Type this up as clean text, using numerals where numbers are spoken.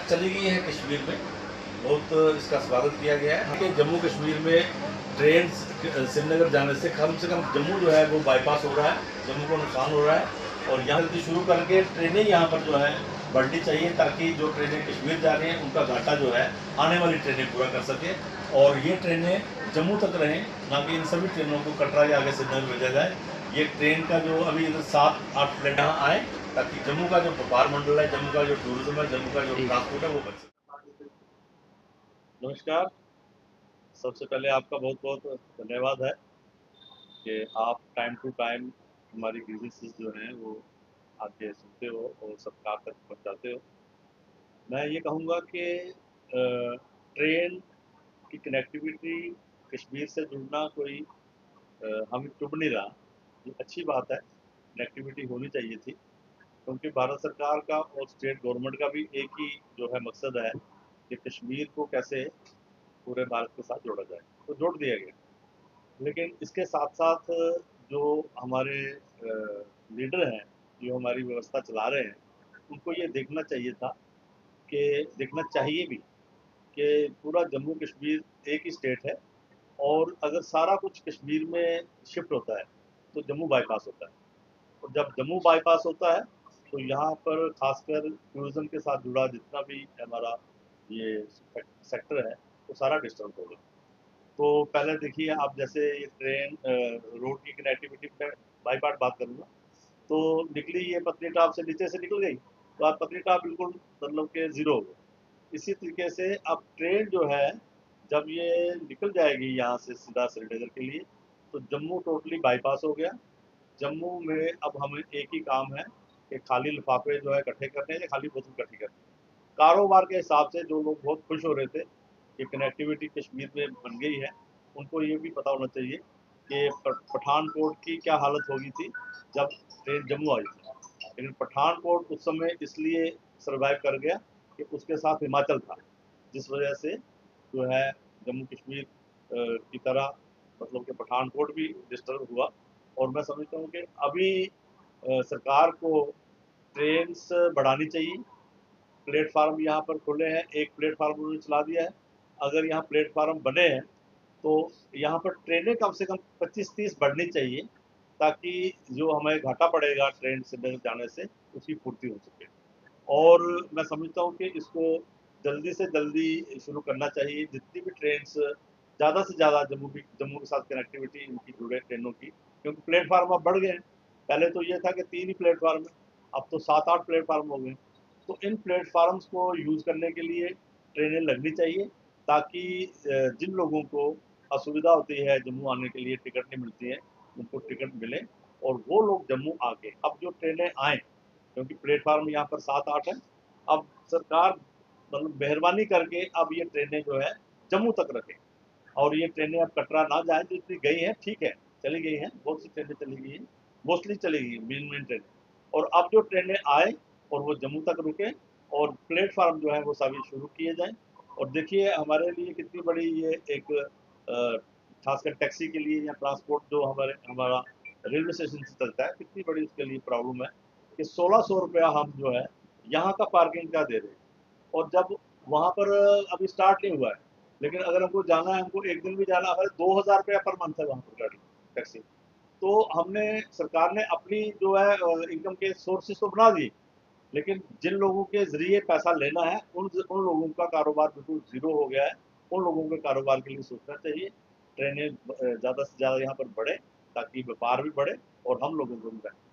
चली गई है कश्मीर में, बहुत इसका स्वागत किया गया है कि जम्मू कश्मीर में ट्रेन श्रीनगर जाने से कम जम्मू जो है वो बाईपास हो रहा है, जम्मू को नुकसान हो रहा है। और यहाँ से शुरू करके ट्रेनें यहाँ पर जो है बढ़नी चाहिए ताकि जो ट्रेनें कश्मीर जा रही हैं उनका घाटा जो है आने वाली ट्रेनें पूरा कर सके और ये ट्रेनें जम्मू तक रहें, ना कि इन सभी ट्रेनों को कटरा या आगे श्रीनगर भेजा जाए। ये ट्रेन का जो अभी इधर 7-8 प्लेट यहाँ आए ताकि जम्मू का जो व्यापार मंडल है, जम्मू का जो टूरिज्म है, जम्मू का जो ट्रांसपोर्ट है वो बच सके। नमस्कार, सबसे पहले आपका बहुत बहुत धन्यवाद है कि आप टाइम टू टाइम हमारी ग्रीवेंसेस जो हैं वो आके सुनते हो और सरकार तक पहुंचाते हो। मैं ये कहूँगा कि ट्रेन की कनेक्टिविटी कश्मीर से जुड़ना कोई हमें चुभ नहीं रहा, ये अच्छी बात है, कनेक्टिविटी होनी चाहिए थी क्योंकि भारत सरकार का और स्टेट गवर्नमेंट का भी एक ही जो है मकसद है कि कश्मीर को कैसे पूरे भारत के साथ जोड़ा जाए, तो जोड़ दिया गया। लेकिन इसके साथ साथ जो हमारे लीडर हैं, जो हमारी व्यवस्था चला रहे हैं, उनको ये देखना चाहिए था कि देखना चाहिए भी कि पूरा जम्मू कश्मीर एक ही स्टेट है और अगर सारा कुछ कश्मीर में शिफ्ट होता है तो जम्मू बाईपास होता है और जब जम्मू बाईपास होता है तो यहाँ पर खासकर टूरिज्म के साथ जुड़ा जितना भी हमारा ये सेक्टर है वो सारा डिस्टर्ब होगा। तो पहले देखिए आप जैसे ये ट्रेन रोड की कनेक्टिविटी पे बाई पार्ट बात करूँगा तो निकली ये पत्नीटॉप से नीचे से निकल गई तो आप पत्नीटॉप बिल्कुल मतलब के जीरो हो गए। इसी तरीके से अब ट्रेन जो है जब ये निकल जाएगी यहाँ से सीधा श्रीनगर के लिए तो जम्मू टोटली बाईपास हो गया। जम्मू में अब हमें एक ही काम है कि खाली लिफाफे जो है इकट्ठे करने हैं या खाली बोतल इकट्ठी करनी है। कारोबार के हिसाब से जो लोग बहुत खुश हो रहे थे कि कनेक्टिविटी कश्मीर में बन गई है, उनको ये भी पता होना चाहिए कि पठानकोट की क्या हालत होगी थी जब ट्रेन जम्मू आई थी। लेकिन पठानकोट उस समय इसलिए सर्वाइव कर गया कि उसके साथ हिमाचल था, जिस वजह से जो है जम्मू कश्मीर की तरह मतलब कि पठानकोट भी डिस्टर्ब हुआ। और मैं समझता हूँ कि अभी सरकार को ट्रेन्स बढ़ानी चाहिए। प्लेटफार्म यहाँ पर खुले हैं, एक प्लेटफार्म उन्होंने चला दिया है। अगर यहाँ प्लेटफार्म बने हैं तो यहाँ पर ट्रेनें कम से कम 25-30 बढ़नी चाहिए ताकि जो हमें घाटा पड़ेगा ट्रेन से जाने से उसकी पूर्ति हो सके। और मैं समझता हूँ कि इसको जल्दी से जल्दी शुरू करना चाहिए, जितनी भी ट्रेन ज़्यादा से ज़्यादा जम्मू के साथ कनेक्टिविटी इनकी जुड़े ट्रेनों की, क्योंकि प्लेटफार्म अब बढ़ गए हैं। पहले तो ये था कि 3 ही प्लेटफार्म है, अब तो 7-8 प्लेटफार्म हो गए। तो इन प्लेटफार्म्स को यूज़ करने के लिए ट्रेनें लगनी चाहिए ताकि जिन लोगों को असुविधा होती है जम्मू आने के लिए, टिकट नहीं मिलती है, उनको टिकट मिले और वो लोग जम्मू आके अब जो ट्रेनें आएँ, क्योंकि प्लेटफार्म यहाँ पर 7-8 है, अब सरकार मतलब मेहरबानी करके अब ये ट्रेनें जो है जम्मू तक रखें और ये ट्रेनें अब कटरा ना जाएँ, जितनी गई हैं ठीक है, चली गई हैं, बहुत सी ट्रेनें चली गई हैं, मोस्टली चली गई हैं मेन ट्रेनें। और अब जो ट्रेनें आए और वो जम्मू तक रुके और प्लेटफार्म जो है वो सभी शुरू किए जाएँ। और देखिए हमारे लिए कितनी बड़ी ये एक खासकर टैक्सी के लिए या ट्रांसपोर्ट जो हमारा रेलवे स्टेशन से चलता है, कितनी बड़ी उसके लिए प्रॉब्लम है कि 1600 रुपया हम जो है यहाँ का पार्किंग का दे रहे हैं और जब वहाँ पर अभी स्टार्ट नहीं हुआ है, लेकिन अगर हमको जाना है, हमको एक दिन भी जाना है, हमारे 2000 रुपया पर मंथ है वहाँ पर गाड़ी टैक्सी। तो हमने सरकार ने अपनी जो है इनकम के सोर्सेस तो बना दिए, लेकिन जिन लोगों के ज़रिए पैसा लेना है उन लोगों का कारोबार बिल्कुल ज़ीरो हो गया है। उन लोगों के कारोबार के लिए सोचना चाहिए। ट्रेनें ज़्यादा से ज़्यादा यहाँ पर बढ़े ताकि व्यापार भी बढ़े और हम लोगों को भी बढ़े।